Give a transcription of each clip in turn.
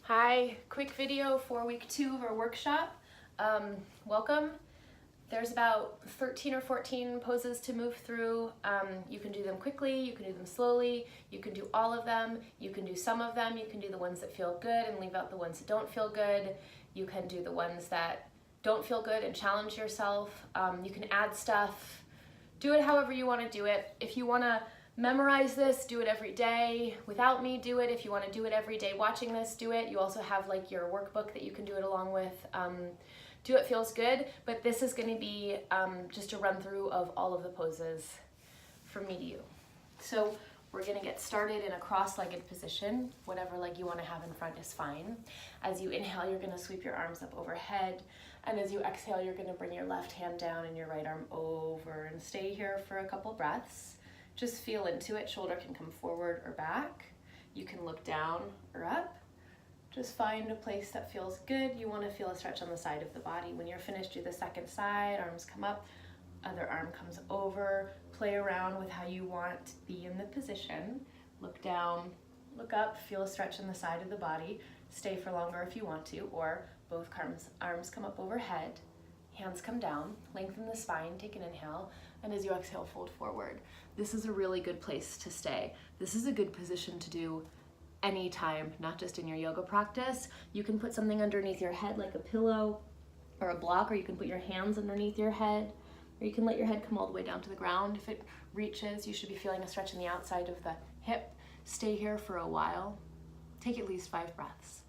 Hi, quick video for week 2 of our workshop. Welcome. There's about 13 or 14 poses to move through. You can do them quickly, you can do them slowly, you can do all of them, you can do some of them, you can do the ones that feel good and leave out the ones that don't feel good. You can do the ones that don't feel good and challenge yourself. You can add stuff. Do it however you want to do it. If you want to memorize this, do it every day. Without me, do it. If you want to do it every day watching this, do it. You also have like your workbook that you can do it along with. Do It Feels Good, but this is going to be just a run through of all of the poses from me to you. So we're going to get started in a cross-legged position. Whatever leg you want to have in front is fine. As you inhale, you're going to sweep your arms up overhead, and as you exhale, you're going to bring your left hand down and your right arm over, and stay here for a couple breaths. Just feel into it. Shoulder can come forward or back. You can look down or up. Just find a place that feels good. You want to feel a stretch on the side of the body. When you're finished, do the second side. Arms come up, other arm comes over. Play around with how you want to be in the position. Look down, look up, feel a stretch on the side of the body. Stay for longer if you want to, or both arms come up overhead. Hands come down, lengthen the spine, take an inhale, and as you exhale, fold forward. This is a really good place to stay. This is a good position to do anytime, not just in your yoga practice. You can put something underneath your head like a pillow or a block, or you can put your hands underneath your head, or you can let your head come all the way down to the ground. If it reaches, you should be feeling a stretch in the outside of the hip. Stay here for a while. Take at least 5 breaths.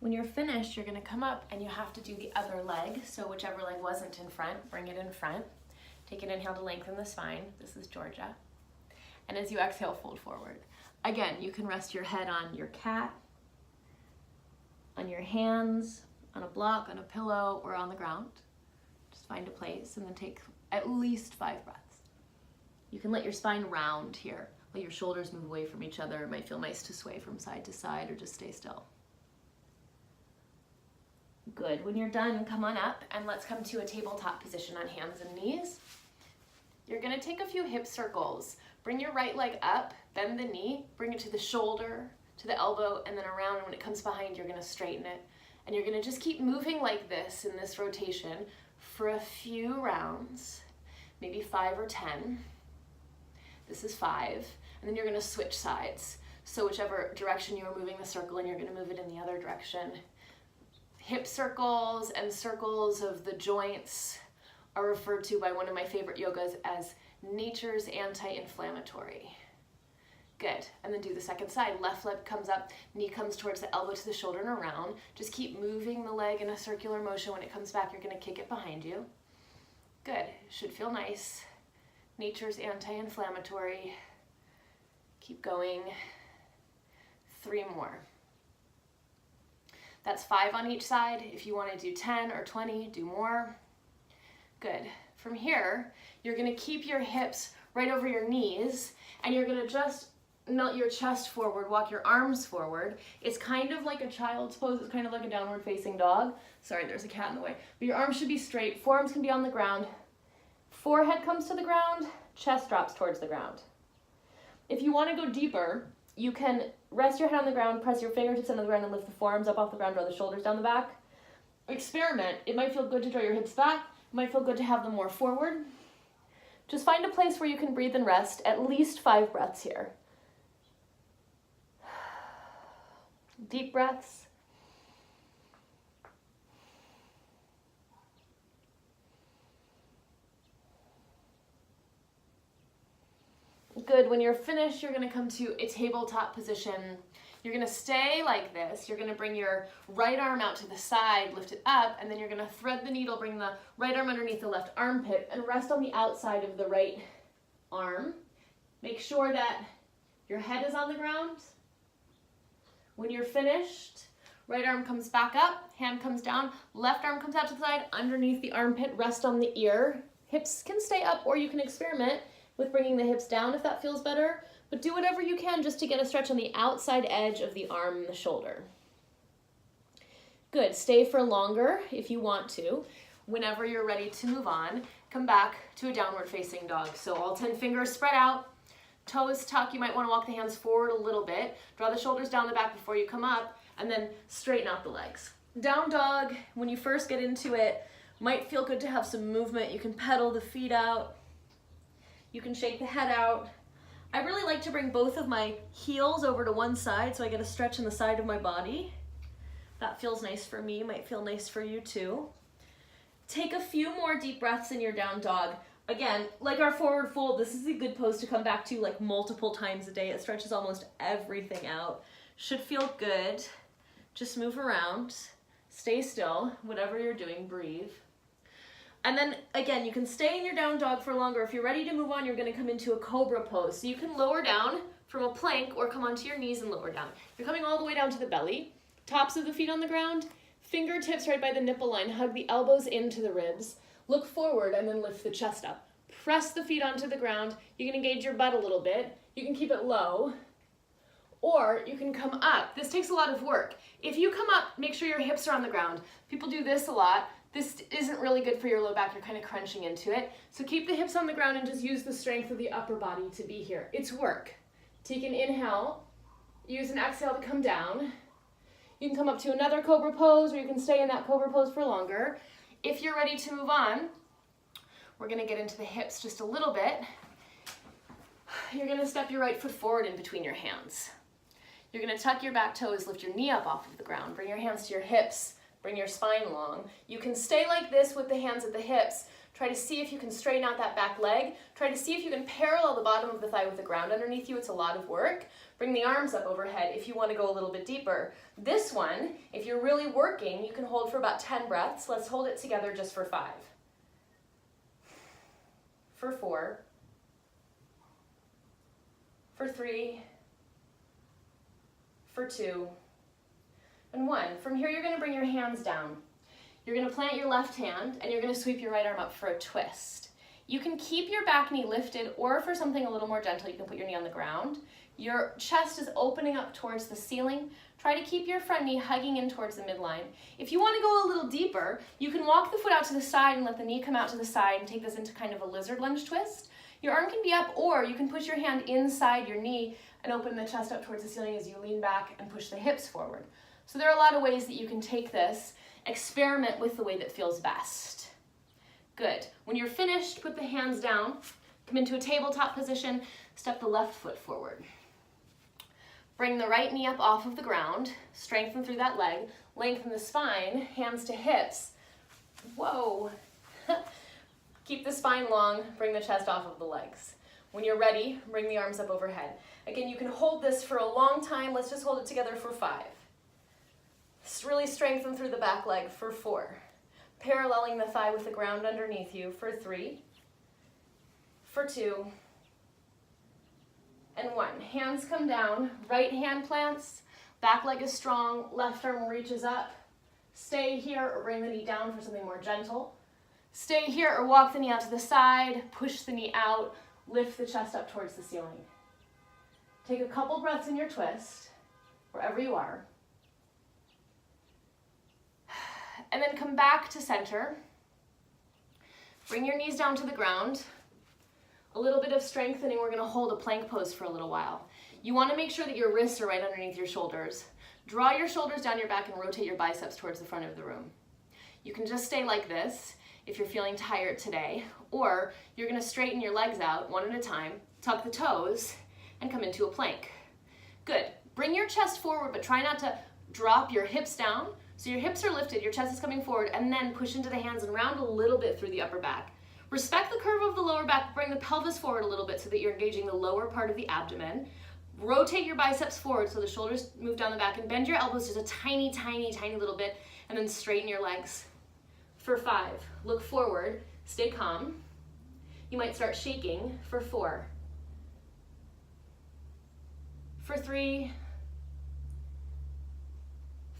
When you're finished, you're gonna come up and you have to do the other leg. So whichever leg wasn't in front, bring it in front. Take an inhale to lengthen the spine. This is Georgia. And as you exhale, fold forward. Again, you can rest your head on your cat, on your hands, on a block, on a pillow, or on the ground. Just find a place and then take at least 5 breaths. You can let your spine round here. Let your shoulders move away from each other. It might feel nice to sway from side to side or just stay still. Good. When you're done, come on up and let's come to a tabletop position on hands and knees. You're going to take a few hip circles. Bring your right leg up, bend the knee, bring it to the shoulder, to the elbow, and then around. And when it comes behind, you're going to straighten it. And you're going to just keep moving like this in this rotation for a few rounds, maybe 5 or 10. This is 5. And then you're going to switch sides. So whichever direction you're moving the circle, and you're going to move it in the other direction. Hip circles and circles of the joints are referred to by one of my favorite yogas as nature's anti-inflammatory. Good. And then do the second side. Left leg comes up, knee comes towards the elbow to the shoulder and around. Just keep moving the leg in a circular motion. When it comes back, you're going to kick it behind you. Good. Should feel nice. Nature's anti-inflammatory. Keep going. 3 more. That's 5 on each side. If you want to do 10 or 20, do more. Good. From here, you're going to keep your hips right over your knees, and you're going to just melt your chest forward, walk your arms forward. It's kind of like a child's pose. It's kind of like a downward facing dog. Sorry, there's a cat in the way. But your arms should be straight. Forearms can be on the ground. Forehead comes to the ground. Chest drops towards the ground. If you want to go deeper, you can rest your head on the ground, press your fingertips onto the ground, and lift the forearms up off the ground, draw the shoulders down the back. Experiment. It might feel good to draw your hips back. It might feel good to have them more forward. Just find a place where you can breathe and rest. At least 5 breaths here. Deep breaths. Good. When you're finished, you're going to come to a tabletop position. You're going to stay like this. You're going to bring your right arm out to the side, lift it up, and then you're going to thread the needle, bring the right arm underneath the left armpit, and rest on the outside of the right arm. Make sure that your head is on the ground. When you're finished, right arm comes back up, hand comes down, left arm comes out to the side, underneath the armpit, rest on the ear. Hips can stay up, or you can experiment with bringing the hips down if that feels better, but do whatever you can just to get a stretch on the outside edge of the arm and the shoulder. Good, stay for longer if you want to. Whenever you're ready to move on, come back to a downward facing dog. So all 10 fingers spread out, toes tuck. You might want to walk the hands forward a little bit. Draw the shoulders down the back before you come up, and then straighten out the legs. Down dog, when you first get into it, might feel good to have some movement. You can pedal the feet out. You can shake the head out. I really like to bring both of my heels over to one side so I get a stretch in the side of my body. That feels nice for me, might feel nice for you too. Take a few more deep breaths in your down dog. Again, like our forward fold, this is a good pose to come back to like multiple times a day. It stretches almost everything out. Should feel good. Just move around, stay still, whatever you're doing, breathe. And then again, you can stay in your down dog for longer. If you're ready to move on, you're gonna come into a cobra pose. So you can lower down from a plank or come onto your knees and lower down. You're coming all the way down to the belly, tops of the feet on the ground, fingertips right by the nipple line, hug the elbows into the ribs, look forward and then lift the chest up. Press the feet onto the ground. You can engage your butt a little bit. You can keep it low, or you can come up. This takes a lot of work. If you come up, make sure your hips are on the ground. People do this a lot. This isn't really good for your low back. You're kind of crunching into it. So keep the hips on the ground and just use the strength of the upper body to be here. It's work. Take an inhale, use an exhale to come down. You can come up to another cobra pose, or you can stay in that cobra pose for longer. If you're ready to move on, we're gonna get into the hips just a little bit. You're gonna step your right foot forward in between your hands. You're gonna tuck your back toes, lift your knee up off of the ground, bring your hands to your hips, bring your spine long. You can stay like this with the hands at the hips. Try to see if you can straighten out that back leg. Try to see if you can parallel the bottom of the thigh with the ground underneath you. It's a lot of work. Bring the arms up overhead if you want to go a little bit deeper. This one, if you're really working, you can hold for about 10 breaths. Let's hold it together just for 5. For 4. For 3. For 2. And 1. From here, you're going to bring your hands down. You're going to plant your left hand, and you're going to sweep your right arm up for a twist. You can keep your back knee lifted, or for something a little more gentle, you can put your knee on the ground. Your chest is opening up towards the ceiling. Try to keep your front knee hugging in towards the midline. If you want to go a little deeper, you can walk the foot out to the side and let the knee come out to the side and take this into kind of a lizard lunge twist. Your arm can be up, or you can push your hand inside your knee and open the chest up towards the ceiling as you lean back and push the hips forward. So there are a lot of ways that you can take this. Experiment with the way that feels best. Good. When you're finished, put the hands down, come into a tabletop position, step the left foot forward. Bring the right knee up off of the ground, strengthen through that leg, lengthen the spine, hands to hips. Whoa. Keep the spine long, bring the chest off of the legs. When you're ready, bring the arms up overhead. Again, you can hold this for a long time. Let's just hold it together for 5. Really strengthen through the back leg for 4. Paralleling the thigh with the ground underneath you for 3. For 2. And 1. Hands come down, right hand plants, back leg is strong, left arm reaches up. Stay here or bring the knee down for something more gentle. Stay here or walk the knee out to the side, push the knee out, lift the chest up towards the ceiling. Take a couple breaths in your twist, wherever you are. And then come back to center. Bring your knees down to the ground. A little bit of strengthening. We're going to hold a plank pose for a little while. You want to make sure that your wrists are right underneath your shoulders. Draw your shoulders down your back and rotate your biceps towards the front of the room. You can just stay like this if you're feeling tired today, or you're going to straighten your legs out one at a time, tuck the toes, and come into a plank. Good. Bring your chest forward, but try not to drop your hips down. So your hips are lifted, your chest is coming forward, and then push into the hands and round a little bit through the upper back. Respect the curve of the lower back, bring the pelvis forward a little bit so that you're engaging the lower part of the abdomen. Rotate your biceps forward so the shoulders move down the back, and bend your elbows just a tiny, tiny, tiny little bit, and then straighten your legs. For 5, look forward, stay calm. You might start shaking for 4. For 3.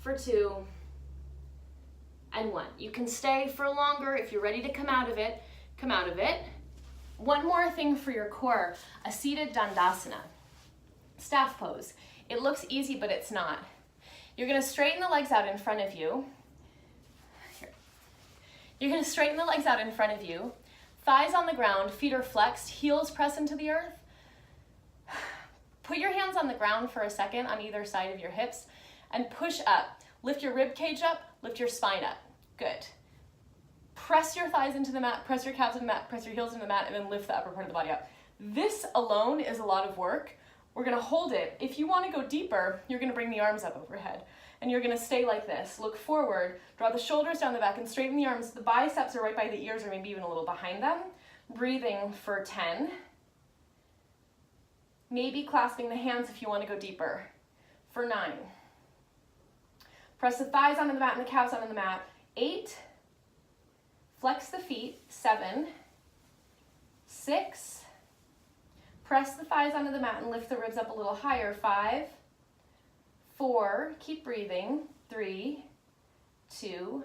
For 2. And 1. You can stay for longer. If you're ready to come out of it, come out of it. One more thing for your core, a seated Dandasana. Staff pose. It looks easy, but it's not. You're going to straighten the legs out in front of you. Here. You're gonna straighten the legs out in front of you, thighs on the ground, feet are flexed, heels press into the earth. Put your hands on the ground for a second on either side of your hips and push up. Lift your rib cage up, lift your spine up. Good. Press your thighs into the mat, press your calves into the mat, press your heels into the mat, and then lift the upper part of the body up. This alone is a lot of work. We're gonna hold it. If you wanna go deeper, you're gonna bring the arms up overhead. And you're gonna stay like this. Look forward, draw the shoulders down the back and straighten the arms. The biceps are right by the ears or maybe even a little behind them. Breathing for 10. Maybe clasping the hands if you wanna go deeper. For 9. Press the thighs onto the mat and the calves onto the mat. 8. Flex the feet. 7. 6. Press the thighs onto the mat and lift the ribs up a little higher. 5. 4. Keep breathing. 3, 2,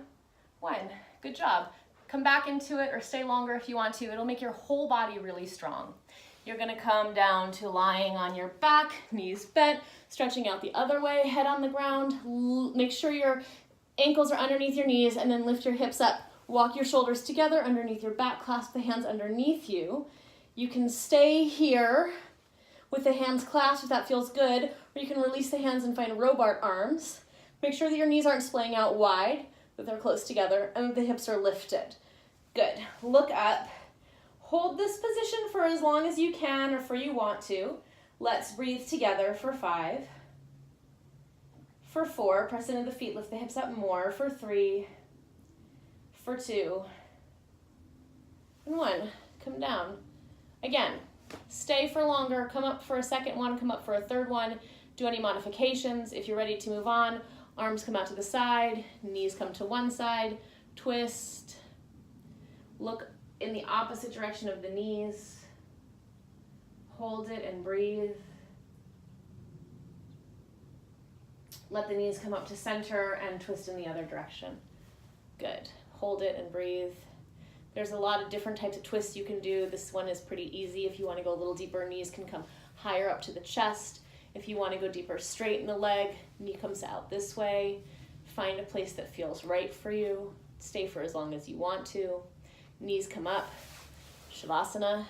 1. Good job. Come back into it or stay longer if you want to. It'll make your whole body really strong. You're gonna come down to lying on your back, knees bent, stretching out the other way, head on the ground. Make sure your ankles are underneath your knees and then lift your hips up. Walk your shoulders together underneath your back, clasp the hands underneath you. You can stay here with the hands clasped if that feels good, or you can release the hands and find Robart arms. Make sure that your knees aren't splaying out wide, that they're close together, and the hips are lifted. Good. Look up. Hold this position for as long as you can or for you want to. Let's breathe together for 5. For 4, press into the feet, lift the hips up more. For 3. For 2. And 1. Come down. Again, stay for longer, come up for a second one, come up for a third one. Do any modifications. If you're ready to move on, arms come out to the side, knees come to one side, twist. Look in the opposite direction of the knees. Hold it and breathe. Let the knees come up to center and twist in the other direction. Good. Hold it and breathe. There's a lot of different types of twists you can do. This one is pretty easy. If you want to go a little deeper, knees can come higher up to the chest. If you want to go deeper, straighten the leg, knee comes out this way. Find a place that feels right for you. Stay for as long as you want to. Knees come up, Shavasana.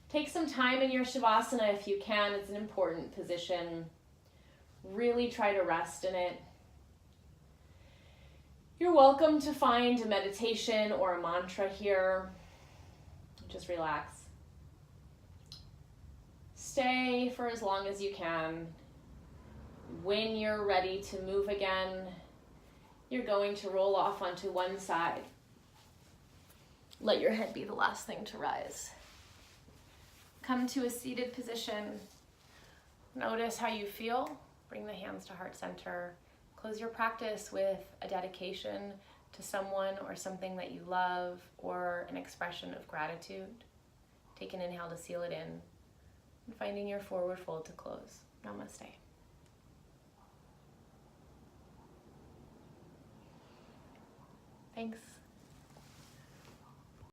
Take some time in your Shavasana if you can. It's an important position. Really try to rest in it. You're welcome to find a meditation or a mantra here. Just relax. Stay for as long as you can. When you're ready to move again, you're going to roll off onto one side. Let your head be the last thing to rise. Come to a seated position. Notice how you feel. Bring the hands to heart center. Close your practice with a dedication to someone or something that you love or an expression of gratitude. Take an inhale to seal it in. And finding your forward fold to close. Namaste. Thanks.